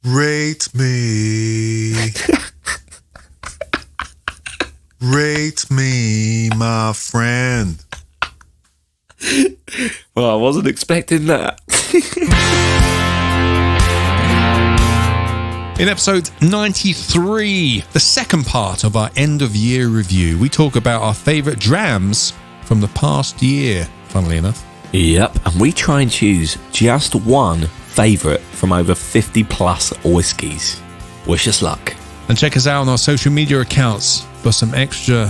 Rate me. Rate me, my friend. Well, I wasn't expecting that. In episode 93, the second part of our end of year review, we talk about our favourite drams from the past year, funnily enough. Yep, and we try and choose just one favourite from over 50 plus whiskies. Wish us luck. And check us out on our social media accounts for some extra,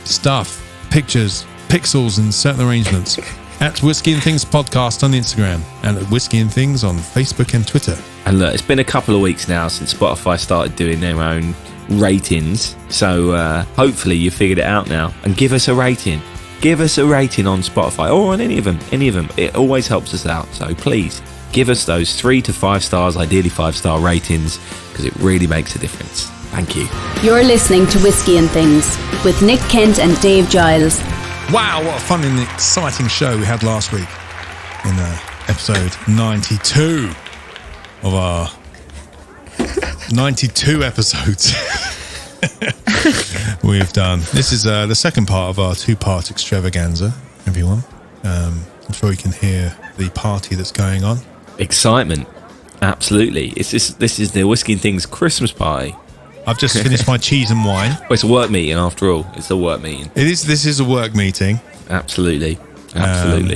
stuff, pictures, pixels and certain arrangements. At Whisky and Things Podcast on Instagram and at Whisky and Things on Facebook and Twitter. And look, it's been a couple of weeks now since Spotify started doing their own ratings. So hopefully you figured it out now. And give us a rating. Give us a rating on Spotify or on any of them. It always helps us out. So please give us those 3 to 5 stars, ideally 5-star ratings, because it really makes a difference. Thank you. You're listening to Whisky and Things with Nick Kent and Dave Giles. Wow, what a fun and exciting show we had last week in episode 92 of our 92 episodes we've done. This is the second part of our 2-part extravaganza, everyone. I'm sure you can hear the party that's going on. Excitement. Absolutely. This is the Whisky and Things Christmas party. I've just finished my cheese and wine. Well, it's a work meeting after all. It's a work meeting. This is a work meeting. Absolutely.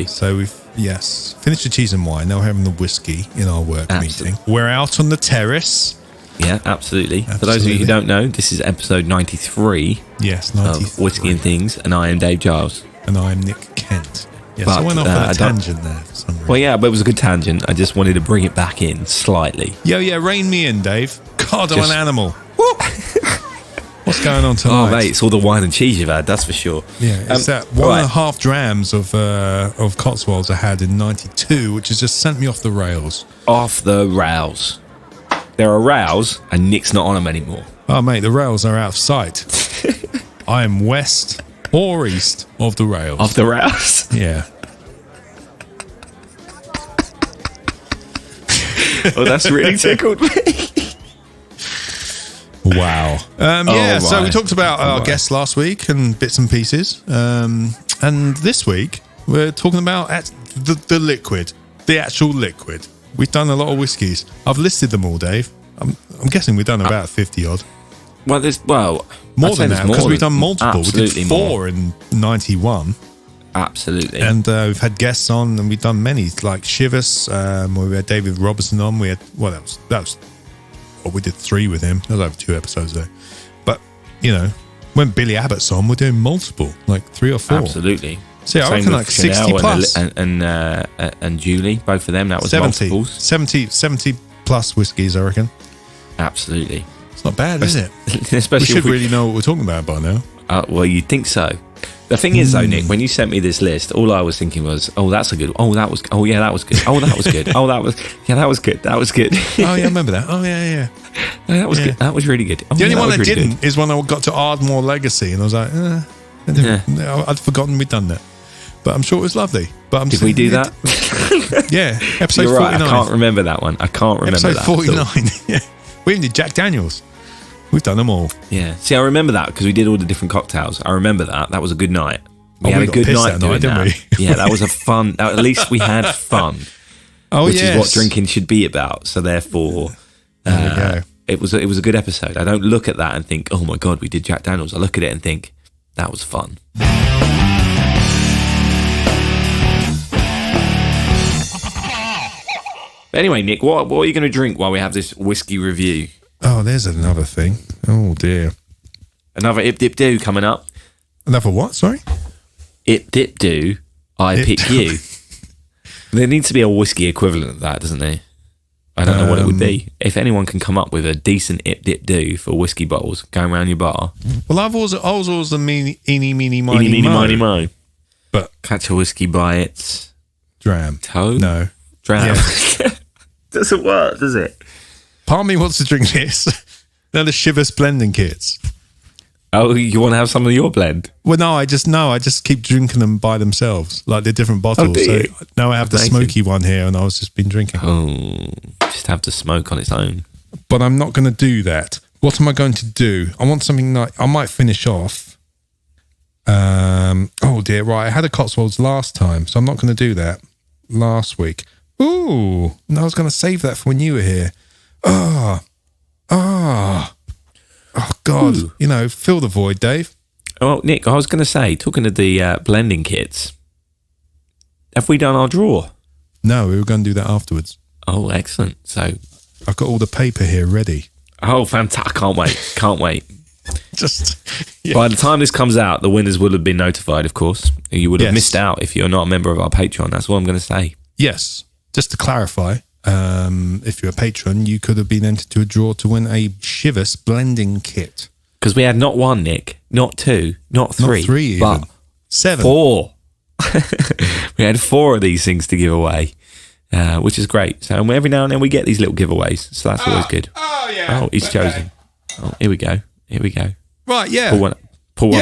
So we've finished the cheese and wine. Now we're having the whiskey in our work meeting. We're out on the terrace. Yeah, absolutely. For those of you who don't know, this is episode 93. Yes, 93. Of Whisky and Things, and I am Dave Giles. And I'm Nick Kent. Yes, But, I went off on a tangent there for some reason. Well, yeah, but it was a good tangent. I just wanted to bring it back in slightly. Yeah, rein me in, Dave. God, I'm an animal. What's going on tonight? Oh, mate, it's all the wine and cheese you've had, that's for sure. Yeah, it's that 1.5 drams of Cotswolds I had in 92, which has just sent me off the rails. Off the rails. There are rails, and Nick's not on them anymore. Oh, mate, the rails are out of sight. I am west or east of the rails. Off the rails? Yeah. Oh, that's really tickled me. Wow. So we talked about our guests last week and bits and pieces. And this week, we're talking about the liquid, the actual liquid. We've done a lot of whiskies. I've listed them all, Dave. I'm guessing we've done about 50 odd. More than that, because we've done multiple. We did 4 more. in 91. Absolutely. And we've had guests on, and we've done many, like Shivers. We had David Robertson on. We had, we did 3 with him. That was over 2 episodes though. But, when Billy Abbott's on, we're doing multiple, like 3 or 4. Absolutely. So I reckon like 60 plus. And Julie, both of them, that was 70, multiples. 70 plus whiskies, I reckon. Absolutely. It's not bad, is it? Especially we should really know what we're talking about by now. Well, you'd think so. The thing is, though, Nick, when you sent me this list, all I was thinking was, that's a good. That was good. That was good. That was good. That was good. Oh, yeah, I remember that. Oh, yeah. That was good. That was really good. The only one I didn't is when I got to Ardmore Legacy, and I was like, I'd forgotten we'd done that. But I'm sure it was lovely. But Did we do that? Yeah, episode You're right, 49. I can't remember that one. Episode 49. Yeah, we even did Jack Daniels. We've done them all. Yeah. See, I remember that because we did all the different cocktails. I remember that. That was a good night. We had a got good pissed night that night, doing didn't that. we? Yeah, that was a fun. At least we had fun. Which is what drinking should be about. So therefore, it was a good episode. I don't look at that and think, oh my God, we did Jack Daniels. I look at it and think, that was fun. Anyway, Nick, what are you going to drink while we have this whiskey review? Oh, there's another thing. Oh, dear. Another Ip Dip Do coming up. Another what? Sorry? Ip Dip Do, I Pick You. There needs to be a whiskey equivalent of that, doesn't there? I don't know what it would be. If anyone can come up with a decent Ip Dip Do for whiskey bottles going around your bar. Well, I was always the eeny, meeny, miny, mo. But catch a whiskey by its dram. Toe? No. Dram. Yeah. Doesn't work, does it? Part of me wants to drink this. They're the Shivers blending kits. Oh, you want to have some of your blend? Well, no, I just keep drinking them by themselves, like they're different bottles. So now I have the smoky one here, and I was just been drinking. Oh, just have the smoke on its own. But I'm not going to do that. What am I going to do? I want something like, I might finish off. Oh dear, right. I had a Cotswolds last time, so I'm not going to do that last week. Ooh, and I was going to save that for when you were here. Oh God, Ooh. Fill the void, Dave. Oh, Nick, I was going to say, talking of the blending kits, have we done our draw? No, we were going to do that afterwards. Oh, excellent. So I've got all the paper here ready. Oh, fantastic. Can't wait. Yeah. By the time this comes out, the winners will have been notified, of course. You would have missed out if you're not a member of our Patreon. That's what I'm going to say. Yes. Just to clarify, if you're a patron, you could have been entered to a draw to win a Chivas blending kit. Because we had not one, Nick, not two, not three, even. But 7. 4. We had 4 of these things to give away, which is great. So every now and then we get these little giveaways, so that's always good. Oh, yeah. Oh, he's chosen. Oh, here we go. Right, yeah. Pull one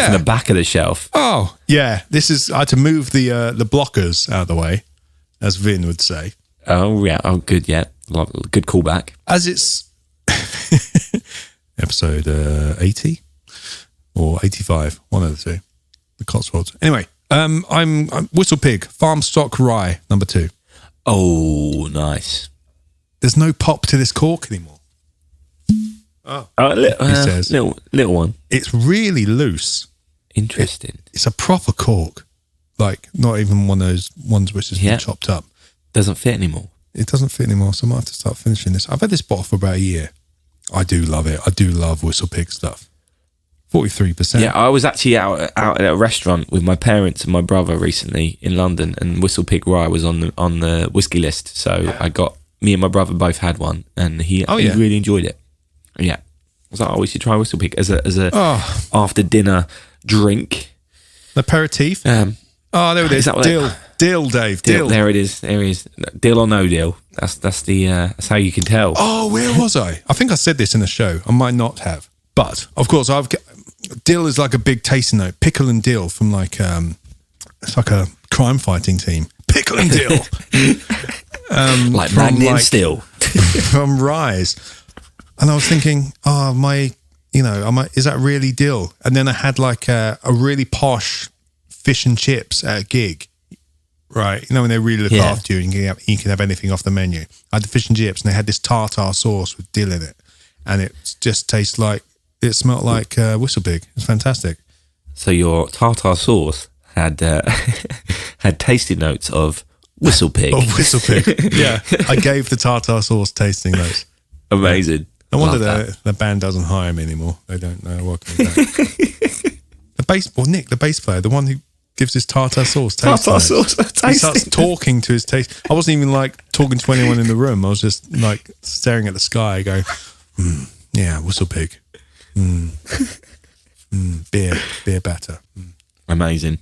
from the back of the shelf. Oh, yeah. I had to move the blockers out of the way, as Vin would say. Oh, yeah. Oh, good, yeah. Good callback. As it's episode 80 or 85, one of the two. The Cotswolds. Anyway, I'm Whistle Pig, Farm Stock Rye, number 2. Oh, nice. There's no pop to this cork anymore. He says. Little one. It's really loose. Interesting. It's a proper cork. Like, not even one of those ones which has been chopped up. Doesn't fit anymore. It doesn't fit anymore, so I might have to start finishing this. I've had this bottle for about a year. I do love it. I do love Whistle Pig stuff. 43%. Yeah, I was actually out at a restaurant with my parents and my brother recently in London, and Whistle Pig Rye was on the whiskey list. So me and my brother both had one, and he really enjoyed it. Yeah, I was like, we should try Whistle Pig as a after dinner drink. Aperitif. There it is. Dill, Dave. Dill. There it is. Dill or no dill. That's how you can tell. Oh, where was I? I think I said this in the show. I might not have. But, of course, dill is like a big tasting note. Pickle and dill from it's like a crime fighting team. Pickle and dill. Like Magnet and Still. From Rise. And I was thinking, is that really dill? And then I had like a really posh fish and chips at a gig. Right, when they really look after you and you can have anything off the menu. I had the fish and chips and they had this tartar sauce with dill in it. And it just it smelled like Whistle Pig. It's fantastic. So your tartar sauce had had tasting notes of Whistle Pig. Of Whistle Pig, yeah. I gave the tartar sauce tasting notes. Amazing. No wonder the band doesn't hire me anymore. They don't know what to do. Nick, the bass player, the one who gives his tartar sauce taste. Tartar sauce tasting. He starts talking to his taste. I wasn't even talking to anyone in the room. I was just staring at the sky going, yeah, Whistle Pig. Beer batter. Amazing.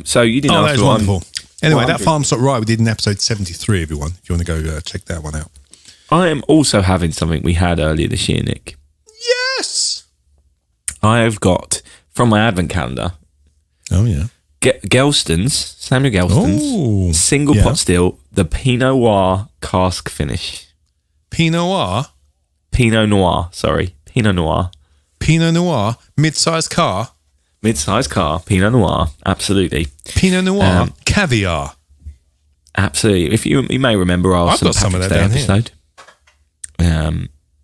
So you didn't ask that was wonderful. Anyway, that Farm Stock Rye we did in episode 73, everyone, if you want to go check that one out. I am also having something we had earlier this year, Nick. Yes! I have got, from my advent calendar, Samuel Gelston's, single pot still, the Pinot Noir cask finish. Pinot Noir? Pinot Noir, sorry. Pinot Noir. Pinot Noir, mid-sized car? Mid-sized car, Pinot Noir, absolutely. Pinot Noir, caviar? Absolutely. If you may remember our St. Patrick's Day episode.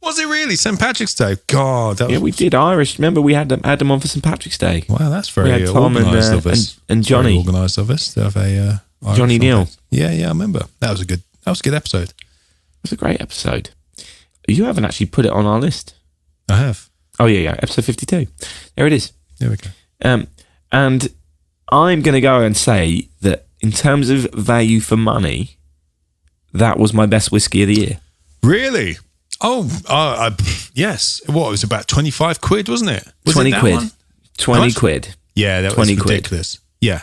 Was it really St. Patrick's Day? God, that was... Yeah, we did Irish. Remember, we had them on for St. Patrick's Day. Wow, that's very organised of us. And Johnny. Very organised of us to have a Johnny Neal. Yeah, I remember. That was a good episode. It was a great episode. You haven't actually put it on our list. I have. Oh yeah, episode 52. There it is. There we go. And I'm going to go and say that in terms of value for money, that was my best whiskey of the year. Really? Oh, yes. What, it was about 25 quid, wasn't it? 20 quid. 20 quid. Yeah, that was ridiculous. Yeah.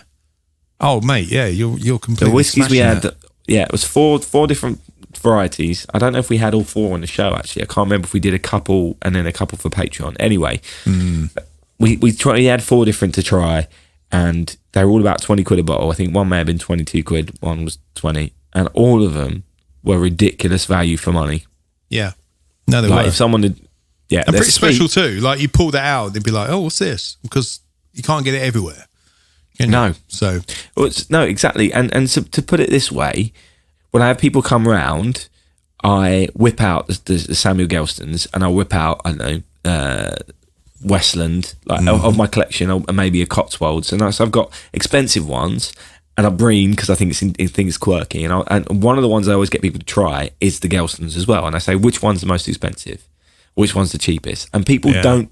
Oh, mate, yeah, you're completely the whiskies we had, that. It was four different varieties. I don't know if we had all 4 on the show, actually. I can't remember if we did a couple and then a couple for Patreon. Anyway, We had 4 different to try, and they were all about 20 quid a bottle. I think one may have been 22 quid, one was 20, and all of them were ridiculous value for money. Yeah. No, they like were. if someone had, yeah, and pretty special too. Like you pull that out, they'd be like, "Oh, what's this?" Because you can't get it everywhere. No, so no, exactly. And so, to put it this way, when I have people come round, I whip out the Samuel Gelstons, and I whip out, I don't know, Westland, like of my collection, or maybe a Cotswolds, and so I've got expensive ones, and I Breen because I think it's quirky, and one of the ones I always get people to try is the Gelstons as well, and I say which one's the most expensive, which one's the cheapest, and people don't,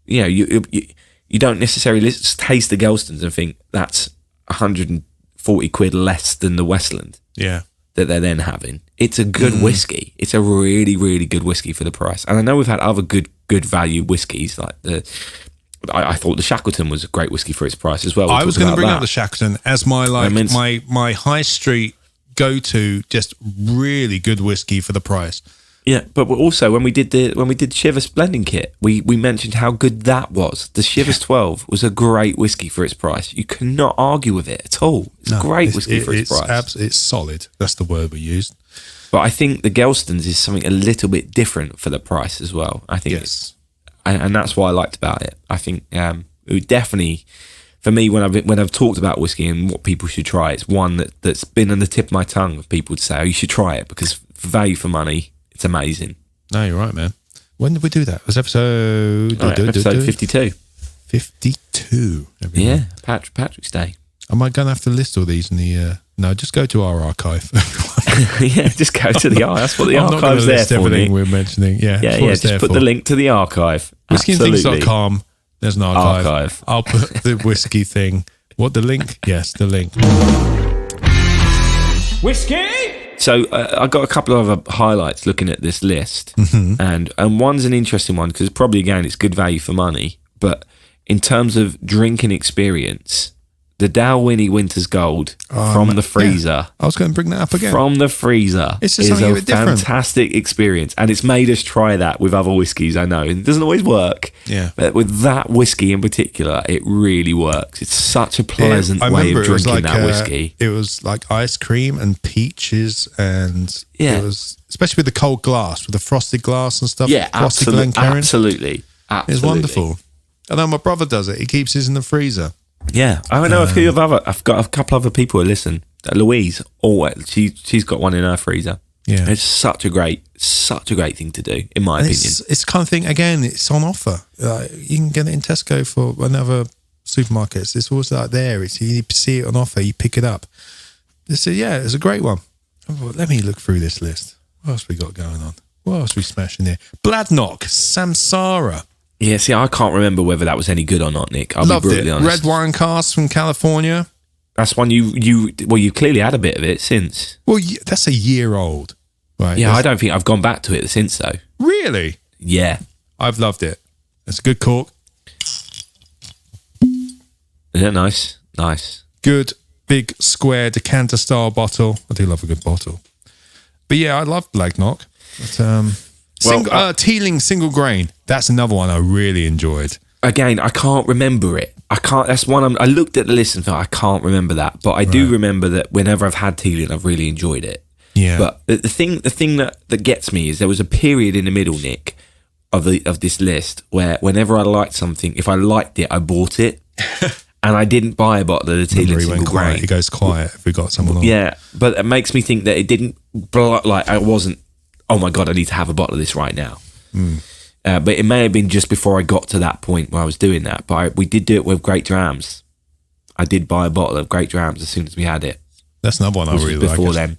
you don't necessarily taste the Gelstons and think that's 140 quid less than the Westland. Yeah. That they're then having. It's a good whiskey. It's a really, really good whiskey for the price. And I know we've had other good value whiskies, like I thought the Shackleton was a great whiskey for its price as well. I was going to bring up the Shackleton as my my high street go-to, just really good whiskey for the price. Yeah, but also when we did Chivas blending kit, we mentioned how good that was. The Chivas 12 was a great whiskey for its price. You cannot argue with it at all. It's a great whiskey for its price. It's solid. That's the word we used. But I think the Gelstons is something a little bit different for the price as well. I think and that's what I liked about it. I think it would definitely, for me, when I've talked about whiskey and what people should try, it's one that's been on the tip of my tongue of people to say, "Oh, you should try it," because for value for money, it's amazing. No, you're right, man. When did we do that? It was episode 52. 52. Yeah, Patrick's Day. Am I going to have to list all these in the... No, just go to our archive. Yeah, just go to the archive. That's what the archive's there for. Everything we're mentioning. Yeah, just put the link to the archive. Whiskeyandthings.com. There's an archive. I'll put the whiskey thing. What, the link? Yes, the link. Whiskey! So I got a couple of other highlights looking at this list, and one's an interesting one because probably, again, it's good value for money. But in terms of drinking experience, the Dalwhinnie Winter's Gold from the freezer. Yeah. I was going to bring that up again. From the freezer is a fantastic experience, and it's made us try that with other whiskies. I know it doesn't always work, but with that whiskey in particular, it really works. It's such a pleasant way of drinking that whiskey. It was like ice cream and peaches, and it was, especially with the cold glass, with the frosted glass and stuff. Yeah, absolutely. It's wonderful. I know my brother does it. He keeps his in the freezer. Yeah, I know I've got a couple other people who listen. Louise, she's got one in her freezer. Yeah, it's such a great thing to do, in my opinion. It's the kind of thing. Again, it's on offer. You can get it in Tesco for another supermarkets. It's always like there. You see it on offer, you pick it up. It's a great one. Let me look through this list. What else we got going on? What else we smashing here? Bladnoch, Samsara. Yeah, see, I can't remember whether that was any good or not, Nick. I'll be brutally honest. Red wine cask from California. That's one you clearly had a bit of it since. Well, that's a year old, right? Yeah, I don't think I've gone back to it since though. Really? Yeah, I've loved it. It's a good cork. Yeah, nice. Good big square decanter style bottle. I do love a good bottle. But yeah, I love Bladnoch. Teeling single grain. That's another one I really enjoyed. Again, I can't remember it. That's one I looked at the list and thought I can't remember that, but I do remember that whenever I've had Teeling, I've really enjoyed it. Yeah. But the thing that gets me is there was a period in the middle, Nick, of this list where whenever I liked something, if I liked it, I bought it, and I didn't buy a bottle of the Teeling single grain. He goes quiet if we got someone on. Yeah, but it makes me think that it didn't I wasn't. Oh my God, I need to have a bottle of this right now. But it may have been just before I got to that point where I was doing that. But we did do it with Great Drams. I did buy a bottle of Great Drams as soon as we had it. That's another one I really like. Before then.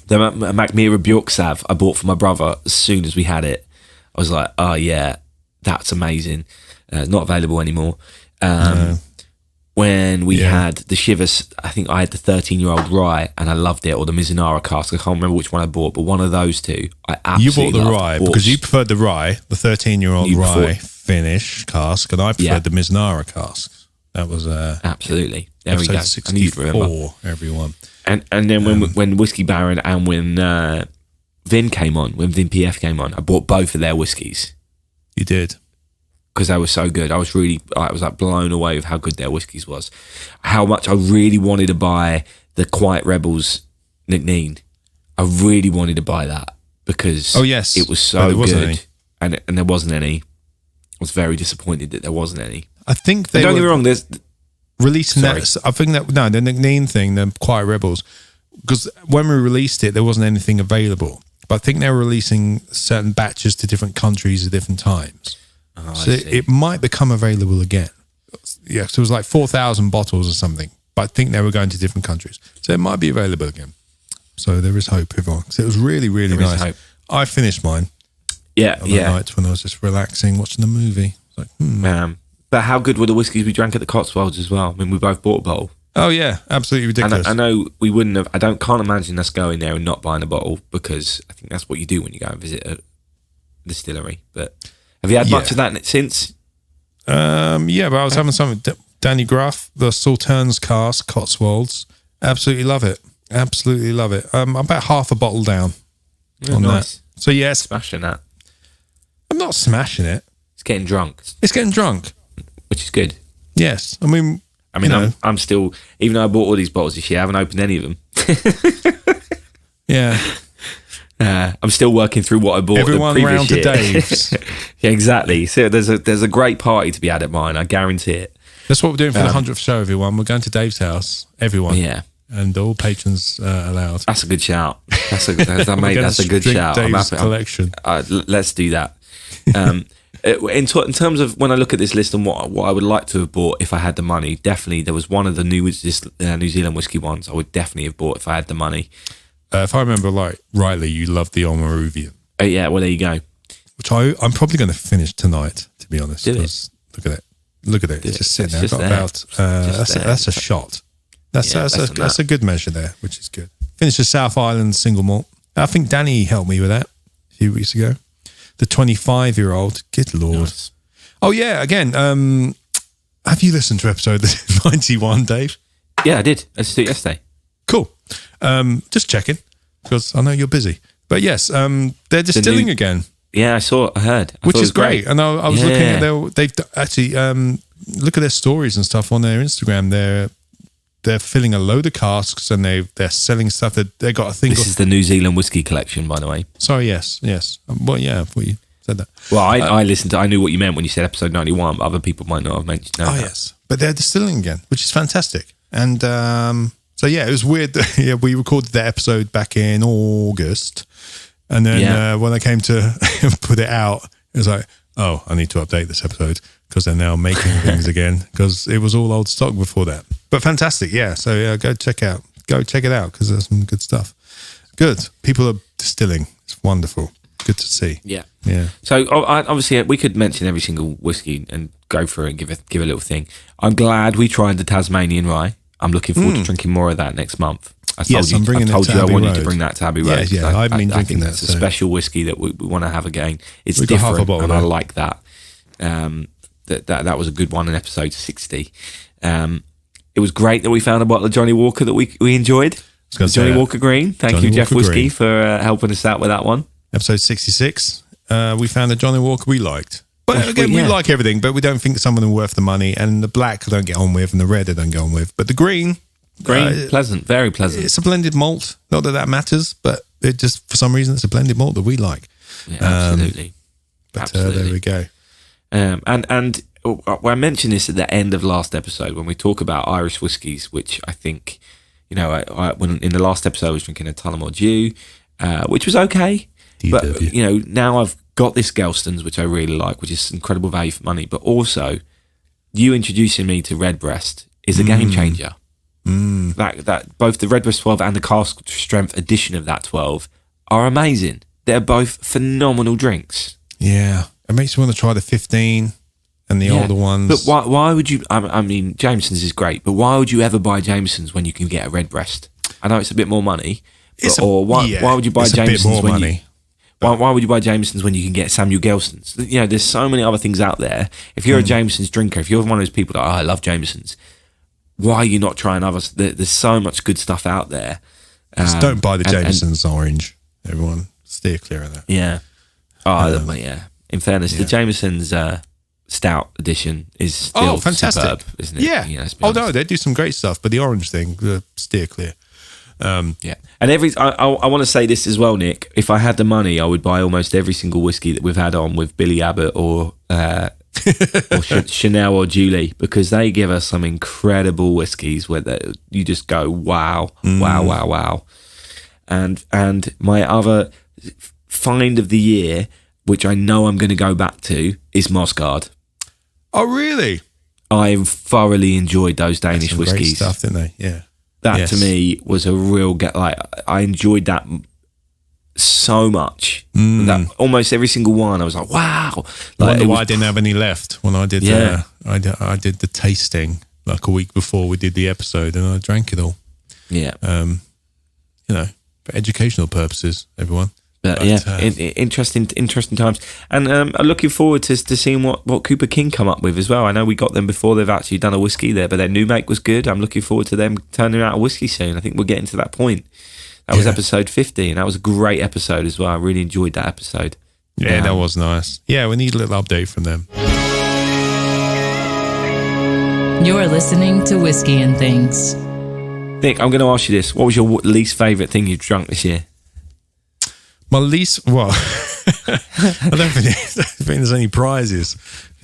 The Macmira Bjorksav I bought for my brother as soon as we had it. I was like, oh yeah, that's amazing. Not available anymore. When we had the Chivas, I think I had the 13-year-old rye and I loved it, or the Mizunara cask. I can't remember which one I bought, but one of those two I absolutely You bought the rye because you preferred the rye, the 13-year-old rye finish cask, and I preferred the Mizunara cask. That was absolutely. There we go. 64, everyone. And then when Whiskey Baron and when Vin PF came on, I bought both of their whiskies. You did. because they were so good. I was like blown away with how good their whiskies was. How much I really wanted to buy the Quiet Rebels Nickneen. I really wanted to buy that because it was so good, and there wasn't any. I was very disappointed that there wasn't any. I think they don't get me wrong. There's releasing that. I think that the Nickneen thing, the Quiet Rebels, because when we released it, there wasn't anything available. But I think they were releasing certain batches to different countries at different times. Oh, so it might become available again. Yeah, so it was like 4,000 bottles or something. But I think they were going to different countries. So it might be available again. So there is hope, everyone. So it was really, really nice. I finished mine. Yeah, on the night when I was just relaxing, watching the movie. Like, But how good were the whiskies we drank at the Cotswolds as well? I mean, we both bought a bottle. Oh yeah, absolutely ridiculous. And I know we wouldn't have. Can't imagine us going there and not buying a bottle, because I think that's what you do when you go and visit a distillery. But have you had much of that since? Yeah, but I was having some Danny Gruff, the Sauternes cask, Cotswolds. Absolutely love it. Absolutely love it. I'm about half a bottle down on that. So yes, smashing that. I'm not smashing it. It's getting drunk. It's getting drunk, which is good. Yes, I mean, I'm still, even though I bought all these bottles this year, I haven't opened any of them. Yeah. I'm still working through what I bought Everyone the previous round year. to Dave's. Yeah, exactly. So there's a great party to be had at mine, I guarantee it. That's what we're doing for the 100th show, everyone. We're going to Dave's house, everyone. Yeah. And all patrons allowed. That's a good shout. That's a good shout. Dave's collection. Let's do that. In terms of when I look at this list and what I would like to have bought if I had the money, definitely there was one of the New Zealand whiskey ones I would definitely have bought if I had the money. If I remember rightly, you loved the Omaruvian. Oh yeah, well there you go. Which I'm probably going to finish tonight, to be honest. Do it. Look at it. It's just sitting there. That's a shot. That's a good measure there, which is good. Finished the South Island single malt. I think Danny helped me with that a few weeks ago. The 25-year-old. Good Lord. Nice. Oh, yeah. Again, have you listened to episode 91, Dave? Yeah, I did. I listened to it yesterday. Cool. Just checking, because I know you're busy. But yes, they're distilling again. Yeah, I heard. Which is great. And I was looking at they've actually, look at their stories and stuff on their Instagram. They're filling a load of casks and they're selling stuff. They got a thing. This is the New Zealand whiskey collection, by the way. Sorry, yes. Well, yeah, I thought you said that. Well, I listened to. I knew what you meant when you said episode 91, but other people might not have mentioned that. Yes, but they're distilling again, which is fantastic. And so yeah, it was weird that we recorded that episode back in August, and then when I came to put it out, it was like, oh, I need to update this episode because they're now making things again, because it was all old stock before that. But fantastic, yeah. So go check it out because there's some good stuff. Good. People are distilling. It's wonderful. Good to see. Yeah. So obviously we could mention every single whiskey and go through it and give a little thing. I'm glad we tried the Tasmanian Rye. I'm looking forward to drinking more of that next month. I told you I wanted to bring that to Abbey Road. Yeah, I've been drinking that. It's a special whiskey that we want to have again. It's different, and I like that. That was a good one in episode 60. It was great that we found a bottle of Johnny Walker that we enjoyed. Johnny Walker Green. Thank you, Jeff Whiskey, for helping us out with that one. Episode 66. We found a Johnny Walker we liked. But again, we like everything, but we don't think some of them are worth the money. And the black I don't get on with, and the red I don't get on with. But the green, pleasant, very pleasant. It's a blended malt. Not that matters, but it just, for some reason, it's a blended malt that we like. Yeah, absolutely. But there we go. And I mentioned this at the end of last episode when we talk about Irish whiskies, which I think, when in the last episode I was drinking a Tullamore Dew, which was okay. But, now I've got this Gelston's, which I really like, which is incredible value for money. But also, you introducing me to Redbreast is a game changer. That both the Redbreast 12 and the cask strength edition of that 12 are amazing. They're both phenomenal drinks. Yeah. It makes you want to try the 15 and the older ones. But why would you... I mean, Jameson's is great, but why would you ever buy Jameson's when you can get a Redbreast? I know it's a bit more money, why would you buy Jameson's when money. Why would you buy Jameson's when you can get Samuel Gelston's? There's so many other things out there. If you're a Jameson's drinker, if you're one of those people that, I love Jameson's, why are you not trying others? There's so much good stuff out there. Just don't buy the Jameson's orange, everyone. Steer clear of that. Yeah. Yeah. In fairness, the Jameson's stout edition is still fantastic, superb, isn't it? Yeah. No, they do some great stuff, but the orange thing, steer clear. Yeah, and I want to say this as well, Nick. If I had the money, I would buy almost every single whiskey that we've had on with Billy Abbott or Chanel or Julep, because they give us some incredible whiskies where you just go, wow. And my other find of the year, which I know I'm going to go back to, is Mosgard. Oh, really? I thoroughly enjoyed those Danish whiskies. Great stuff, didn't they? Yeah. That to me was a real I enjoyed that so much. That almost every single one, I was like, wow. I wonder why I didn't have any left when I did. I did the tasting like a week before we did the episode, and I drank it all. Yeah. For educational purposes, everyone. But interesting times, and I'm looking forward to seeing what Cooper King come up with as well. I know we got them before they've actually done a whiskey there, but their new make was good. I'm looking forward to them turning out a whiskey soon. I think we're getting to that point. That was episode 50, and that was a great episode as well. I really enjoyed that episode. Yeah, that was nice. Yeah, we need a little update from them. You're listening to Whisky and Things. Nick, I'm going to ask you this: what was your least favourite thing you've drunk this year? My least, I don't think there's any prizes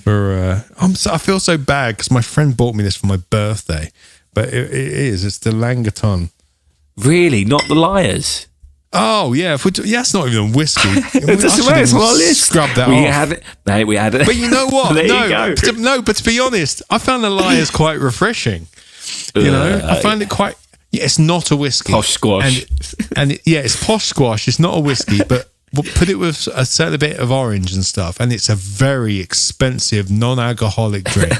for. I feel so bad because my friend bought me this for my birthday, but it's the Langaton. Really, not the Liars. Oh yeah, it's not even a whiskey. It's on our list. Scrub that we off. had it, mate. We had it. But you know what? There you go. But to be honest, I found the Liars quite refreshing. I find it quite. Yeah, it's not a whiskey. Posh squash. And it's posh squash. It's not a whiskey, but we'll put it with a certain bit of orange and stuff. And it's a very expensive, non-alcoholic drink,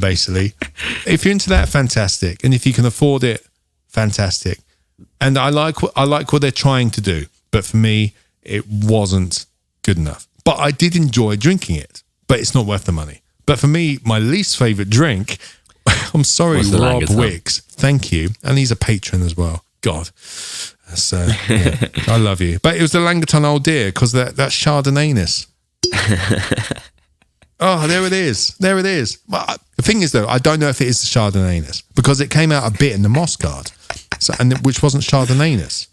basically. If you're into that, fantastic. And if you can afford it, fantastic. And I like what they're trying to do. But for me, it wasn't good enough. But I did enjoy drinking it. But it's not worth the money. But for me, my least favourite drink... I'm sorry, Rob Wicks. Thank you. And he's a patron as well. God. I love you. But it was the Langaton Old Dear because that's Chardonnay-ness. Oh, there it is. But the thing is, though, I don't know if it is the Chardonnay-ness because it came out a bit in the Mosgard, which wasn't Chardonnay-ness.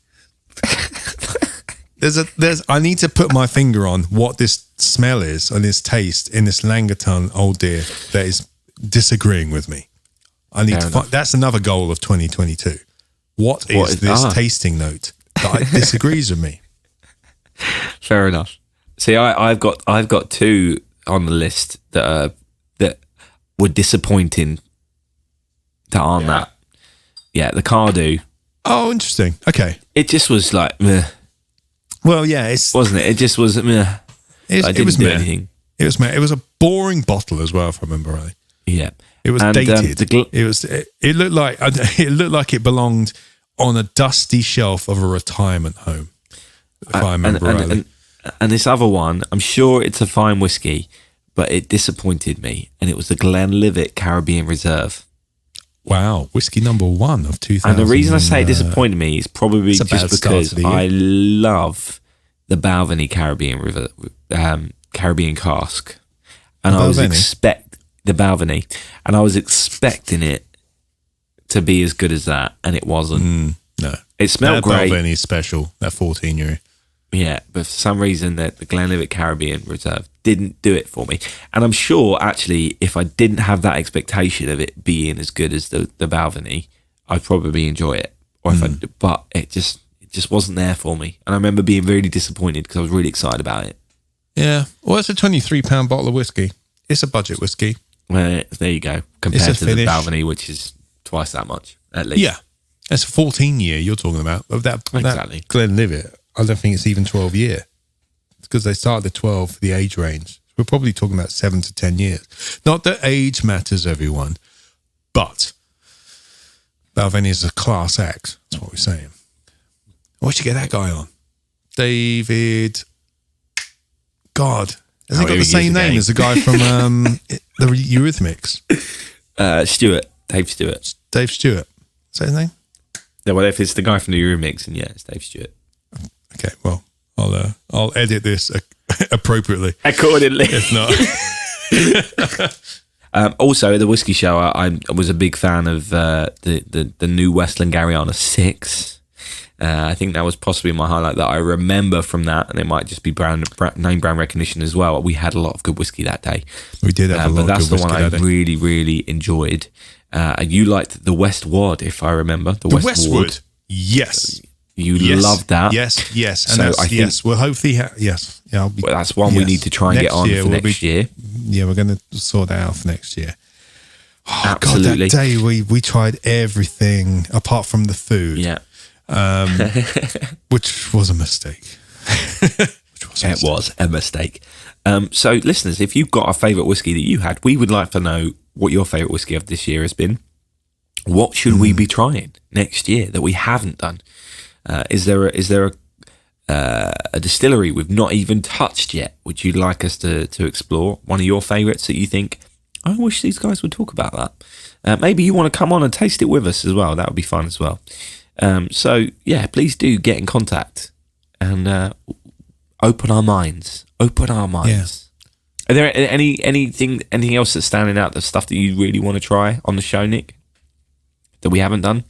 I need to put my finger on what this smell is and this taste in this Langaton Old Dear that is disagreeing with me. I need to find. That's another goal of 2022. What is this tasting note that disagrees with me? Fair enough. See, I've got two on the list that were disappointing. That aren't that. Yeah, the Cardew. Oh, interesting. Okay. It just was like meh. Well, yeah, wasn't it? It just was meh. It didn't was do meh. anything. It was meh. It was a boring bottle as well, if I remember rightly. Yeah. It was dated. It looked like it belonged on a dusty shelf of a retirement home, if I remember rightly. And this other one, I'm sure it's a fine whiskey, but it disappointed me, and it was the Glen Livit Caribbean Reserve. Wow, whiskey number 1 of 2000. And the reason I say it disappointed me is probably just because I love the Balvenie Caribbean cask, and I was the Balvenie, and I was expecting it to be as good as that, and it wasn't. No, it smelled great. Balvenie is special. That 14-year. Yeah, but for some reason the Glenlivet Caribbean Reserve didn't do it for me. And I'm sure, actually, if I didn't have that expectation of it being as good as the Balvenie, I'd probably enjoy it. But it just wasn't there for me. And I remember being really disappointed because I was really excited about it. Yeah, well, it's a £23 bottle of whiskey. It's a budget whiskey. There you go. Compared to the Balvenie, which is twice that much, at least. Yeah, it's a 14-year you're talking about. Exactly. That Glenlivet, I don't think it's even 12-year. It's because they started at 12 for the age range. We're probably talking about 7 to 10 years. Not that age matters, everyone, but Balvenie is a class act. That's what we're saying. Why should you get that guy on? David. God. Has he got the same name as the guy from the Eurythmics? Dave Stewart. Dave Stewart. Is that his name? Yeah, well, if it's the guy from the Eurythmics, then yeah, it's Dave Stewart. Okay, well, I'll edit this appropriately. Accordingly. If not. Also, at the Whiskey Show, I was a big fan of the new Westland Gariana 6. I think that was possibly my highlight that I remember from that, and it might just be name brand recognition as well. We had a lot of good whiskey that day. We did have a lot of good whiskey that day. But that's the one I really, really enjoyed. You liked the Westward, if I remember. The Westward. Yes. You loved that. Yes. And so yes. Well, hopefully, yes. Yeah, that's one we need to try and get on for next year. Yeah, we're going to sort that out for next year. Oh, Absolutely. God, that day we tried everything apart from the food. Yeah. Which was a mistake. It was a mistake. So, listeners, if you've got a favourite whiskey that you had, we would like to know what your favourite whiskey of this year has been. What should we be trying next year that we haven't done? Is there a distillery we've not even touched yet, which you'd like us to explore? One of your favourites that you think, I wish these guys would talk about that. Maybe you want to come on and taste it with us as well. That would be fun as well. So, yeah, please do get in contact and open our minds. Yeah. Are there anything else that's standing out, the stuff that you really want to try on the show, Nick, that we haven't done?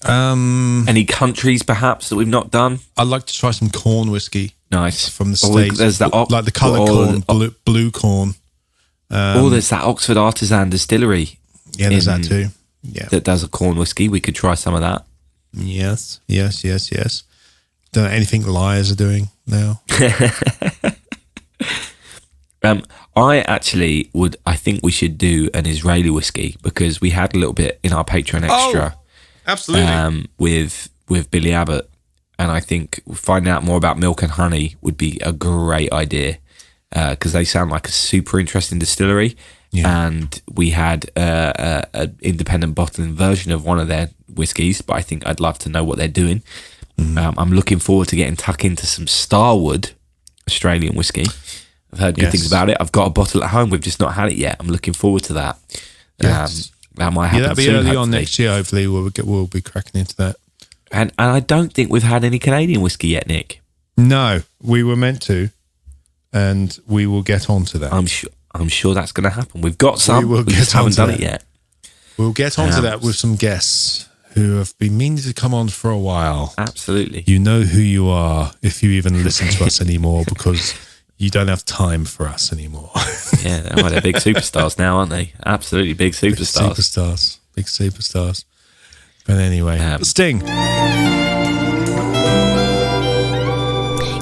Any countries perhaps that we've not done? I'd like to try some corn whiskey. Nice. From the States. There's that like the coloured corn, blue corn. There's that Oxford Artisan Distillery. Yeah, there's that too. Yeah. That does a corn whiskey. We could try some of that. Yes. Don't know anything Liars are doing now. I think we should do an Israeli whiskey because we had a little bit in our Patreon extra. Oh, absolutely. With Billy Abbott, and I think finding out more about Milk and Honey would be a great idea because they sound like a super interesting distillery. Yeah. And we had an independent bottling version of one of their whiskies, but I think I'd love to know what they're doing. I'm looking forward to getting tucked into some Starwood Australian whiskey. I've heard good things about it. I've got a bottle at home. We've just not had it yet. I'm looking forward to that. Yes. That might happen that'll be soon, early hopefully. on next year. Hopefully, we'll be cracking into that. And I don't think we've had any Canadian whiskey yet, Nick. No, we were meant to, and we will get on to that. I'm sure that's going to happen. We've got some. We just haven't done it yet. We'll get on to that with some guests who have been meaning to come on for a while. Absolutely. You know who you are if you even listen to us anymore because you don't have time for us anymore. Yeah, they're big superstars now, aren't they? Absolutely big superstars. Big superstars. But anyway, Sting.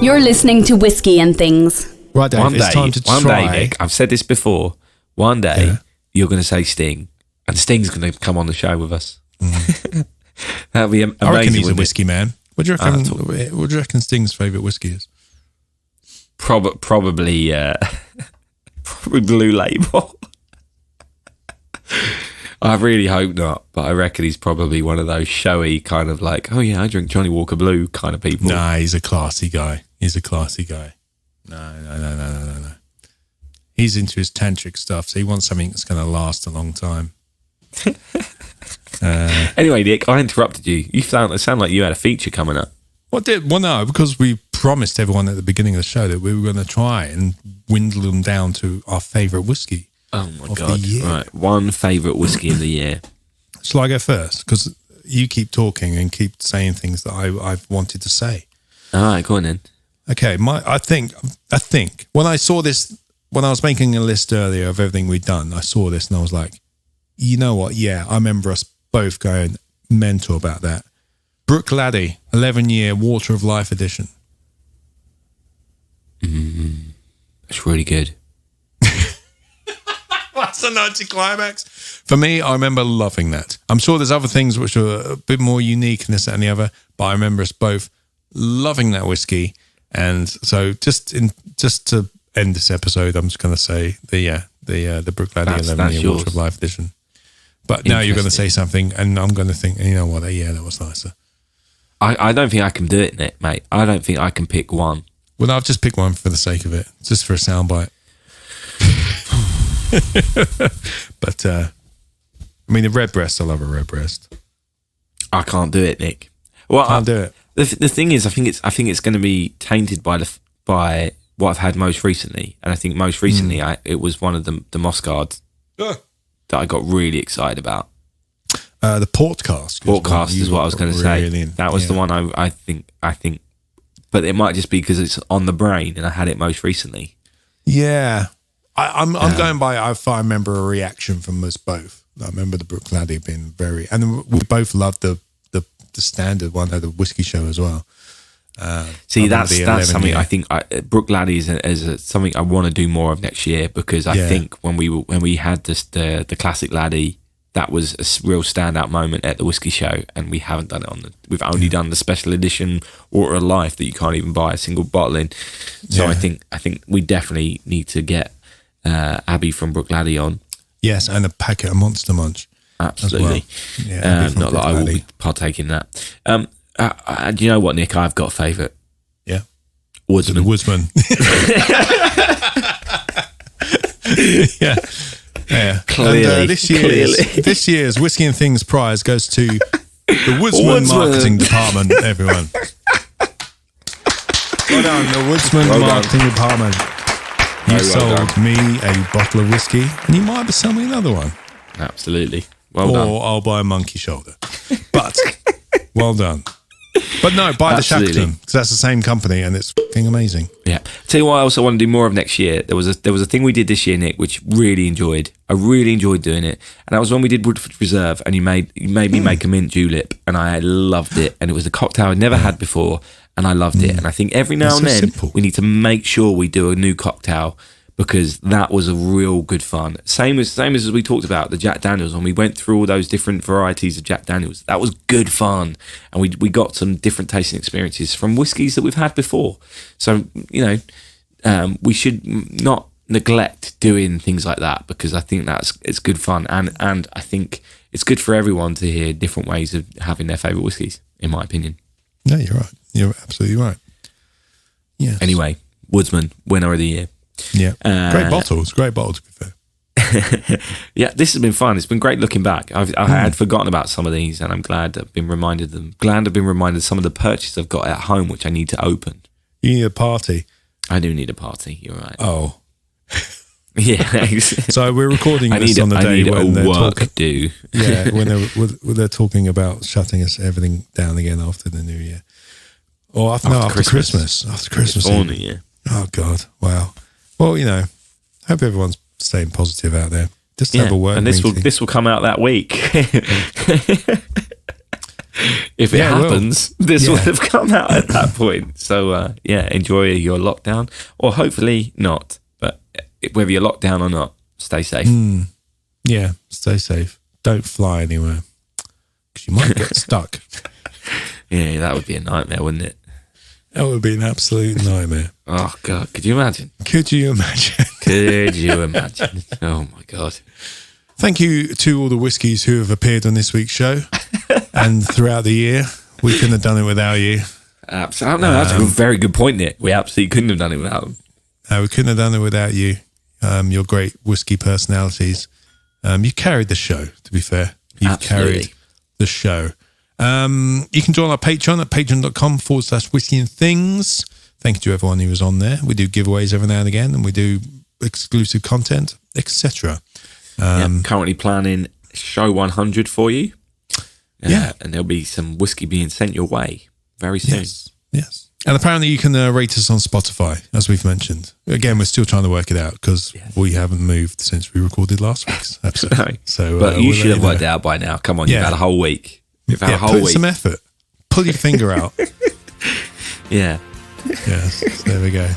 You're listening to Whisky and Things. Right, Dave, it's time to try. One day, Nick, I've said this before, one day you're going to say Sting, and Sting's going to come on the show with us. That'll be amazing. I reckon he's a whiskey man. What do you reckon? What do you reckon Sting's favourite whiskey is? Probably Blue Label. I really hope not, but I reckon he's probably one of those showy kind of like, oh yeah, I drink Johnny Walker Blue kind of people. Nah, he's a classy guy. No. He's into his tantric stuff, so he wants something that's going to last a long time. Anyway, Nick, I interrupted you. It sounded like you had a feature coming up. Well, no, because we promised everyone at the beginning of the show that we were going to try and dwindle them down to our favourite whiskey. Oh my God. Right, one favourite whiskey of the year. Shall I go first? Because you keep talking and keep saying things that I've wanted to say. All right, go on then. Okay, I think when I saw this, when I was making a list earlier of everything we'd done, I saw this and I was like, you know what? Yeah, I remember us both going mental about that. Brook Laddie, 11-year Water of Life edition. That's really good. That's an anticlimax. For me, I remember loving that. I'm sure there's other things which are a bit more unique and this, that, and the other, but I remember us both loving that whiskey. And so just to end this episode, I'm just going to say the Brook Laddie 11-year Water of Life edition. But now you're going to say something, and I'm going to think, you know what? Yeah, that was nicer. I don't think I can do it, Nick, mate. I don't think I can pick one. Well, I've just picked one for the sake of it, just for a soundbite. But I mean, the redbreast. I love a redbreast. I can't do it, Nick. Well, can't do it. The thing is, I think it's going to be tainted by what I've had most recently, and I think most recently it was one of the Mossguards that I got really excited about. The port cask. Port cask is what I was going to say. That was the one I think, but it might just be because it's on the brain and I had it most recently. Yeah, I'm going by. If I remember a reaction from us both. I remember the Brook Laddie being and we both loved the standard one at the whiskey show as well. See, that's something I think Brook Laddie is something I want to do more of next year, because I think when we had the classic Laddie, that was a real standout moment at the whiskey show, and we haven't done it we've only done the special edition Water of Life that you can't even buy a single bottle in. So I think we definitely need to get Abby from Brook Laddie on. Yes, and a packet of Monster Munch. Absolutely. Well. Yeah, not that I will be partaking in that. Do you know what, Nick? I've got a favourite. Yeah. Woodsman. Yeah. Clearly. And, this year's Whisky and Things prize goes to the Woodsman Marketing Department, everyone. Well done, the Woodsman Marketing Department. You sold me a bottle of whiskey, and you might be selling me another one. Absolutely. Well done. Or I'll buy a monkey shoulder. But, well done. But no, buy the Shackleton, because that's the same company, and it's fucking amazing. Yeah. Tell you what, I also want to do more of next year. There was a thing we did this year, Nick, which really enjoyed. I really enjoyed doing it, and that was when we did Woodford Reserve, and you made me make a mint julep, and I loved it. And it was a cocktail I'd never had before, and I loved it. And I think every now and then we need to make sure we do a new cocktail, because that was a real good fun. Same as we talked about the Jack Daniels, when we went through all those different varieties of Jack Daniels. That was good fun, and we got some different tasting experiences from whiskies that we've had before. So we should not neglect doing things like that, because I think it's good fun, and I think it's good for everyone to hear different ways of having their favourite whiskies, in my opinion. No, you're right. You're absolutely right. Yeah. Anyway, Woodsman, winner of the year. Yeah, great bottle. It's a great bottle, to be fair. Yeah, this has been fun. It's been great looking back. I had forgotten about some of these, and I'm glad I've been reminded them. Glad I've been reminded some of the purchases I've got at home, which I need to open. You need a party. I do need a party. You're right. Oh, yeah. So we're recording this on the day when they're talking. Yeah, when they're talking about shutting everything down again after the New Year, or after Christmas. After Christmas. Yeah. Oh God! Wow. Well, hope everyone's staying positive out there. Just have a work and this will come out that week. If it happens, this will have come out at that point. So, enjoy your lockdown, or hopefully not. But whether you're locked down or not, stay safe. Yeah, stay safe. Don't fly anywhere, because you might get stuck. Yeah, that would be a nightmare, wouldn't it? That would be an absolute nightmare. Oh, God. Could you imagine? Could you imagine? Oh, my God. Thank you to all the whiskies who have appeared on this week's show and throughout the year. We couldn't have done it without you. Absolutely. No, that's a very good point, Nick. We absolutely couldn't have done it without them. No, we couldn't have done it without you. Your great whiskey personalities. You carried the show, to be fair. You've carried the show. You can join our Patreon at patreon.com/whiskey and things. Thank you to everyone who was on there. We do giveaways every now and again, and we do exclusive content, etc. Currently planning show 100 for you. And there'll be some whiskey being sent your way very soon. Yes. And apparently you can rate us on Spotify, as we've mentioned. Again, we're still trying to work it out, because we haven't moved since we recorded last week's episode. No. So, but you should have worked it out by now. Come on, you've had a whole week. You've had a whole week. Some effort. Pull your finger out. Yeah. Yes, there we go.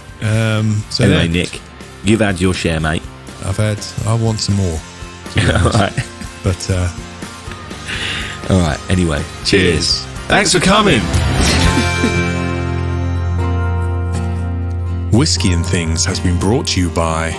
So anyway, Nick, you've had your share, mate. I want some more. All right. But, all right. Anyway, cheers. Thanks for coming. Whisky and Things has been brought to you by